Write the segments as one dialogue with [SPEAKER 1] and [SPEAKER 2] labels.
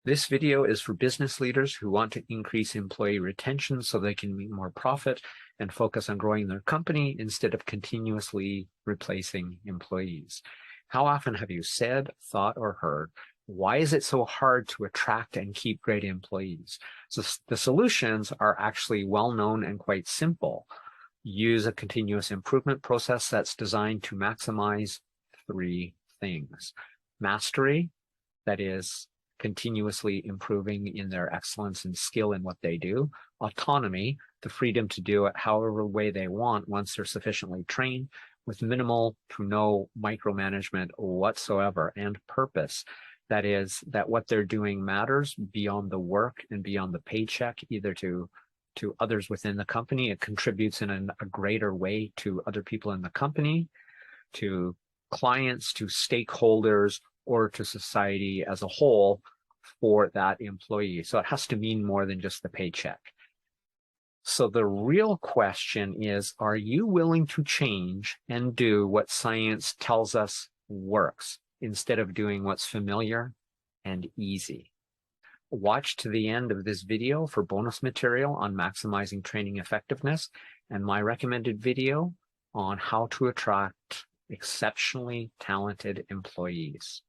[SPEAKER 1] This video is for business leaders who want to increase employee retention so they can make more profit and focus on growing their company instead of continuously replacing employees. How often have you said, thought, or heard, why is it so hard to attract and keep great employees? So the solutions are actually well known and quite simple. Use a continuous improvement process that's designed to maximize three things. Mastery, that is, continuously improving in their excellence and skill in what they do. Autonomy, the freedom to do it however way they want once they're sufficiently trained, with minimal to no micromanagement whatsoever. And purpose, that is, that what they're doing matters beyond the work and beyond the paycheck, either to others within the company. It contributes in a greater way to other people in the company, to clients, to stakeholders, or to society as a whole for that employee. So it has to mean more than just the paycheck. So the real question is, are you willing to change and do what science tells us works instead of doing what's familiar and easy? Watch to the end of this video for bonus material on maximizing training effectiveness and my recommended video on how to attract exceptionally talented employees.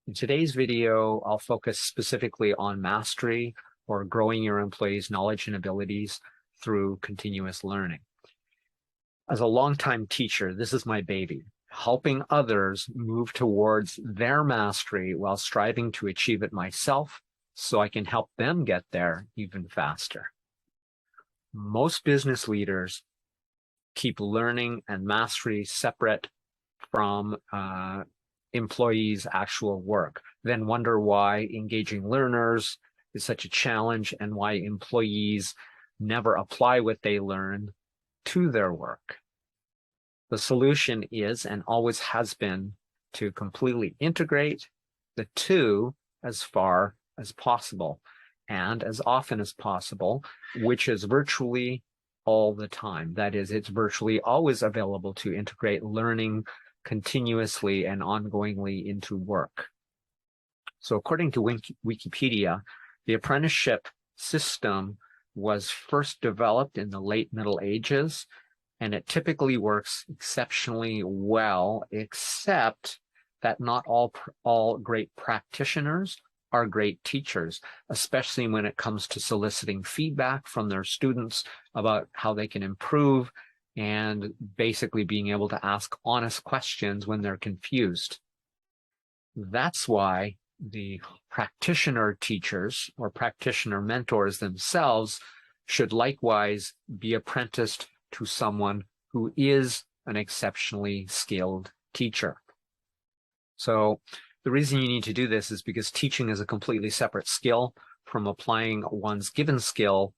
[SPEAKER 1] In today's video, I'll focus specifically on mastery or growing your employees' knowledge and abilities through continuous learning. As a longtime teacher, this is my baby, helping others move towards their mastery while striving to achieve it myself so I can help them get there even faster. Most business leaders keep learning and mastery separate from employees' actual work, then wonder why engaging learners is such a challenge and why employees never apply what they learn to their work. The solution is, and always has been, to completely integrate the two as far as possible and as often as possible, which is virtually all the time. That is, it's virtually always available to integrate learning continuously and ongoingly into work. So according to Wikipedia, the apprenticeship system was first developed in the late Middle Ages, and it typically works exceptionally well, except that not all great practitioners are great teachers, especially when it comes to soliciting feedback from their students about how they can improve and basically being able to ask honest questions when they're confused. That's why the practitioner teachers or practitioner mentors themselves should likewise be apprenticed to someone who is an exceptionally skilled teacher. So the reason you need to do this is because teaching is a completely separate skill from applying one's given skill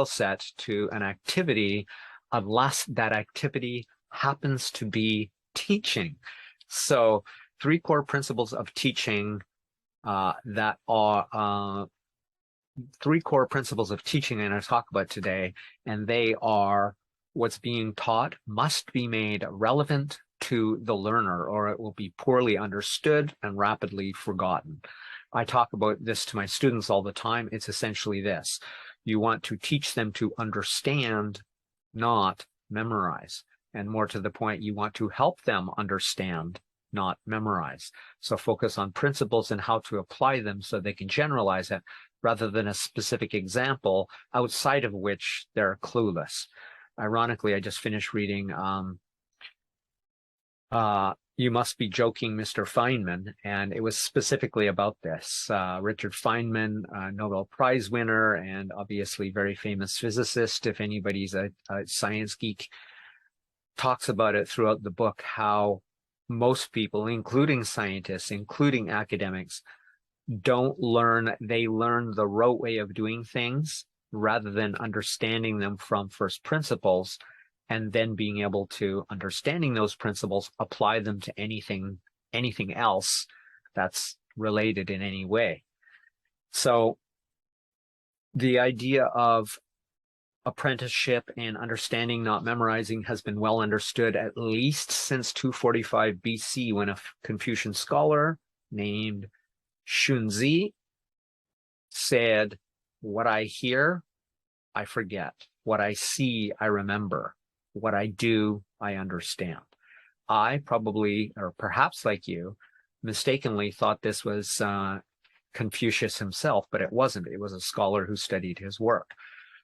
[SPEAKER 1] set to an activity, unless that activity happens to be teaching. So three core principles of teaching I'm going to talk about today, and they are: what's being taught must be made relevant to the learner, or it will be poorly understood and rapidly forgotten. I talk about this to my students all the time. It's essentially this: you want to teach them to understand, not memorize. And more to the point, you want to help them understand, not memorize. So focus on principles and how to apply them so they can generalize it, rather than a specific example outside of which they're clueless. Ironically, I just finished reading You Must Be Joking, Mr. Feynman, and it was specifically about this. Richard Feynman, Nobel Prize winner, and obviously very famous physicist. If anybody's a science geek, talks about it throughout the book, how most people, including scientists, including academics, don't learn. They learn the rote way of doing things rather than understanding them from first principles, and then being able to, understanding those principles, apply them to anything else that's related in any way. So the idea of apprenticeship and understanding, not memorizing, has been well understood at least since 245 BC, when a Confucian scholar named Shunzi said, what I hear, I forget. What I see, I remember. What I do, I understand. I probably, or perhaps like you, mistakenly thought this was Confucius himself, but it wasn't. It was a scholar who studied his work.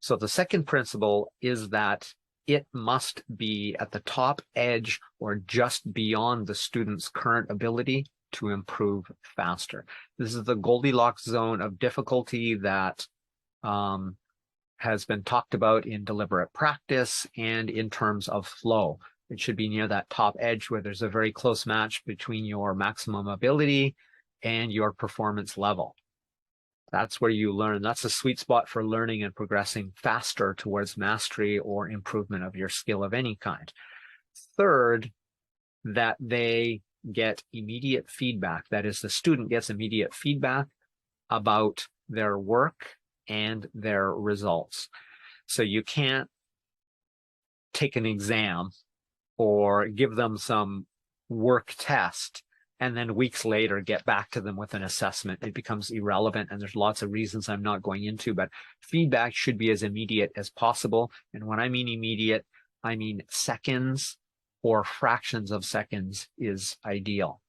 [SPEAKER 1] So the second principle is that it must be at the top edge or just beyond the student's current ability to improve faster. This is the Goldilocks zone of difficulty that has been talked about in deliberate practice and in terms of flow. It should be near that top edge where there's a very close match between your maximum ability and your performance level. That's where you learn. That's a sweet spot for learning and progressing faster towards mastery or improvement of your skill of any kind. Third, that they get immediate feedback. That is, the student gets immediate feedback about their work and their results. So you can't take an exam or give them some work test and then weeks later get back to them with an assessment. It becomes irrelevant, and there's lots of reasons I'm not going into, but feedback should be as immediate as possible. And when I mean immediate, I mean seconds or fractions of seconds is ideal.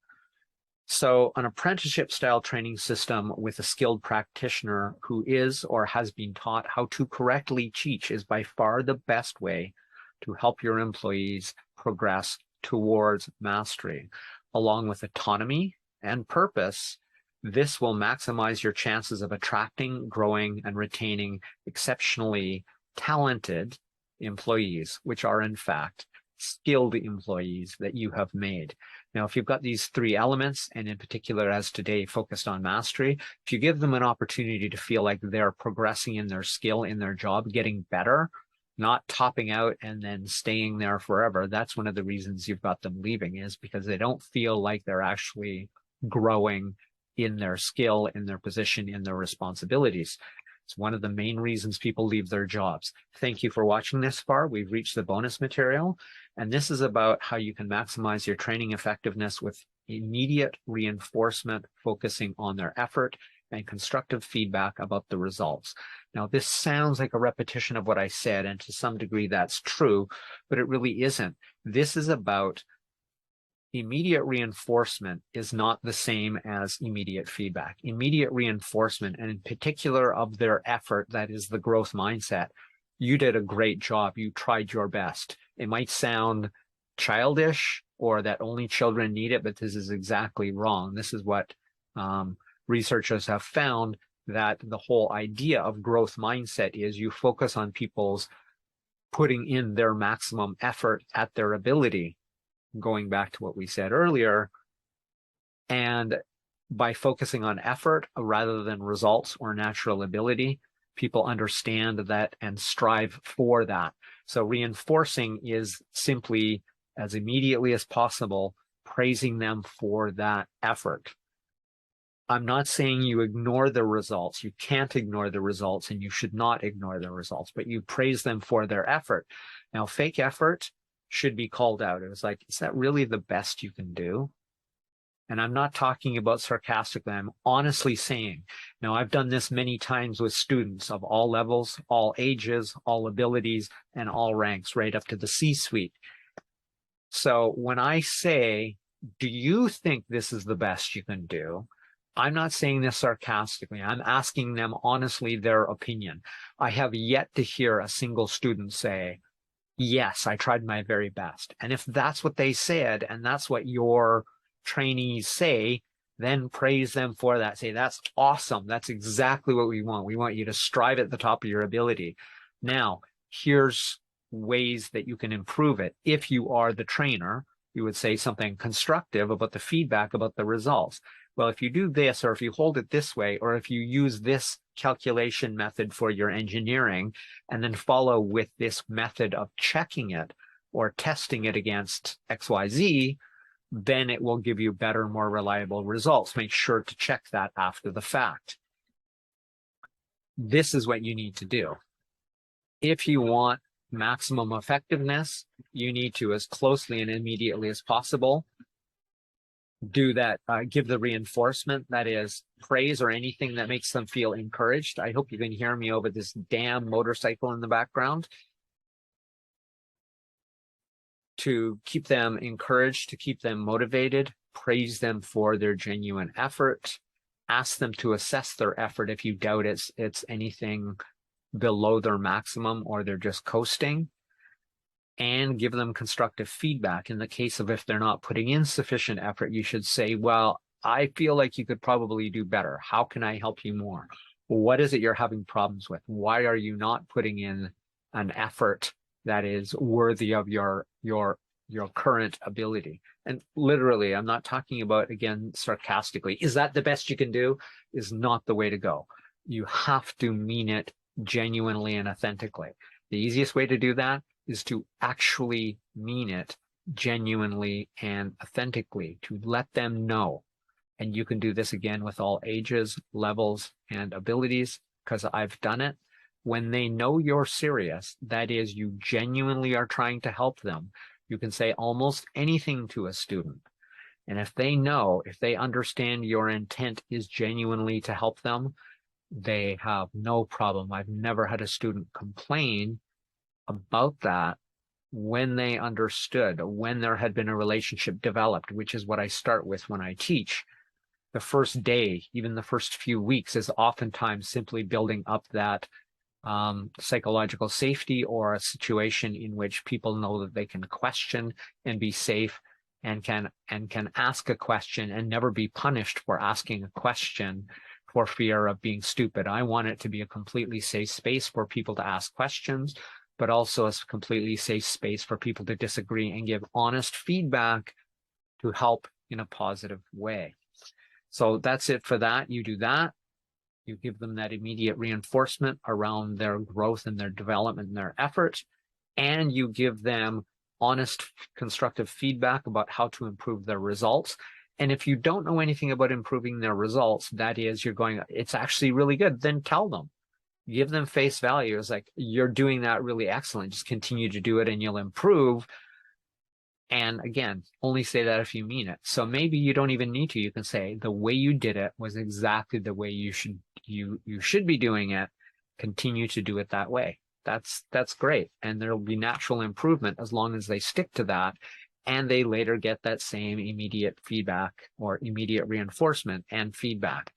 [SPEAKER 1] So an apprenticeship style training system with a skilled practitioner who is or has been taught how to correctly teach is by far the best way to help your employees progress towards mastery. Along with autonomy and purpose, this will maximize your chances of attracting, growing, and retaining exceptionally talented employees, which are in fact skilled employees that you have made. Now, if you've got these three elements, and in particular, as today focused on mastery, if you give them an opportunity to feel like they're progressing in their skill, in their job, getting better, not topping out and then staying there forever, that's one of the reasons you've got them leaving, is because they don't feel like they're actually growing in their skill, in their position, in their responsibilities. It's one of the main reasons people leave their jobs. Thank you for watching this far. We've reached the bonus material, and this is about how you can maximize your training effectiveness with immediate reinforcement, focusing on their effort and constructive feedback about the results. Now, this sounds like a repetition of what I said, and to some degree that's true, but it really isn't. This is about immediate reinforcement is not the same as immediate feedback. Immediate reinforcement, and in particular of their effort, that is the growth mindset. You did a great job. You tried your best. It might sound childish or that only children need it, but this is exactly wrong. This is what researchers have found, that the whole idea of growth mindset is you focus on people's putting in their maximum effort at their ability, going back to what we said earlier. And by focusing on effort rather than results or natural ability, people understand that and strive for that. So reinforcing is simply, as immediately as possible, praising them for that effort. I'm not saying you ignore the results. You can't ignore the results, and you should not ignore the results, but you praise them for their effort. Now, fake effort should be called out. It was like, is that really the best you can do? And I'm not talking about sarcastically. I'm honestly saying, now I've done this many times with students of all levels, all ages, all abilities, and all ranks, right up to the C-suite. So when I say, do you think this is the best you can do? I'm not saying this sarcastically. I'm asking them honestly their opinion. I have yet to hear a single student say, yes, I tried my very best. And if that's what they said, and that's what your trainees say, then praise them for that. Say, that's awesome. That's exactly what we want. We want you to strive at the top of your ability. Now, here's ways that you can improve it. If you are the trainer, you would say something constructive about the feedback, about the results. Well, if you do this, or if you hold it this way, or if you use this calculation method for your engineering, and then follow with this method of checking it or testing it against XYZ, then it will give you better, more reliable results. Make sure to check that after the fact. This is what you need to do. If you want maximum effectiveness, you need to, as closely and immediately as possible, do that, give the reinforcement, that is praise or anything that makes them feel encouraged. I hope you can hear me over this damn motorcycle in the background. To keep them encouraged, to keep them motivated, praise them for their genuine effort, ask them to assess their effort if you doubt it's anything below their maximum or they're just coasting, and give them constructive feedback. In the case of if they're not putting in sufficient effort, you should say, well, I feel like you could probably do better. How can I help you more? What is it you're having problems with? Why are you not putting in an effort that is worthy of your current ability? And literally, I'm not talking about, again, sarcastically, is that the best you can do? Is not the way to go. You have to mean it genuinely and authentically. The easiest way to do that is to actually mean it genuinely and authentically, to let them know. And you can do this again with all ages, levels, and abilities, because I've done it. When they know you're serious, that is, you genuinely are trying to help them, you can say almost anything to a student. And if they know, if they understand your intent is genuinely to help them, they have no problem. I've never had a student complain about that when they understood, when there had been a relationship developed, which is what I start with when I teach. The first day, even the first few weeks, is oftentimes simply building up that psychological safety, or a situation in which people know that they can question and be safe, and can ask a question and never be punished for asking a question for fear of being stupid. I want it to be a completely safe space for people to ask questions, but also a completely safe space for people to disagree and give honest feedback to help in a positive way. So that's it for that. You do that. You give them that immediate reinforcement around their growth and their development and their efforts, and you give them honest, constructive feedback about how to improve their results. And if you don't know anything about improving their results, that is, you're going, it's actually really good, then tell them. Give them face value. It's like, you're doing that really excellent. Just continue to do it and you'll improve. And again, only say that if you mean it. So maybe you don't even need to. You can say the way you did it was exactly the way you should be doing it. Continue to do it that way. That's great. And there'll be natural improvement as long as they stick to that, and they later get that same immediate feedback or immediate reinforcement and feedback.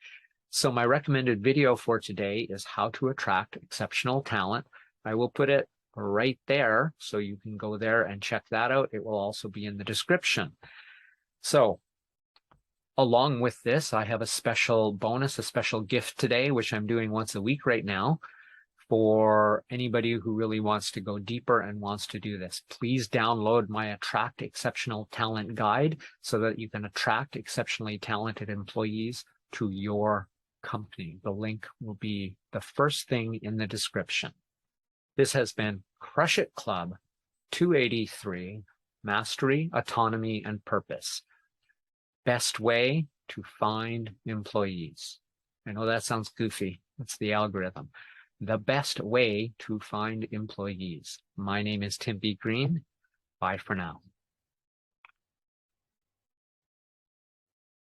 [SPEAKER 1] So my recommended video for today is how to attract exceptional talent. I will put it right there, so you can go there and check that out. It will also be in the description. So along with this, I have a special bonus, a special gift today, which I'm doing once a week right now for anybody who really wants to go deeper and wants to do this. Please download my Attract Exceptional Talent Guide so that you can attract exceptionally talented employees to your company. The link will be the first thing in the description. This has been Crush It Club 283, Mastery, Autonomy, and Purpose. Best way to find employees. I know that sounds goofy. It's the algorithm. The best way to find employees. My name is Tim B. Green. Bye for now.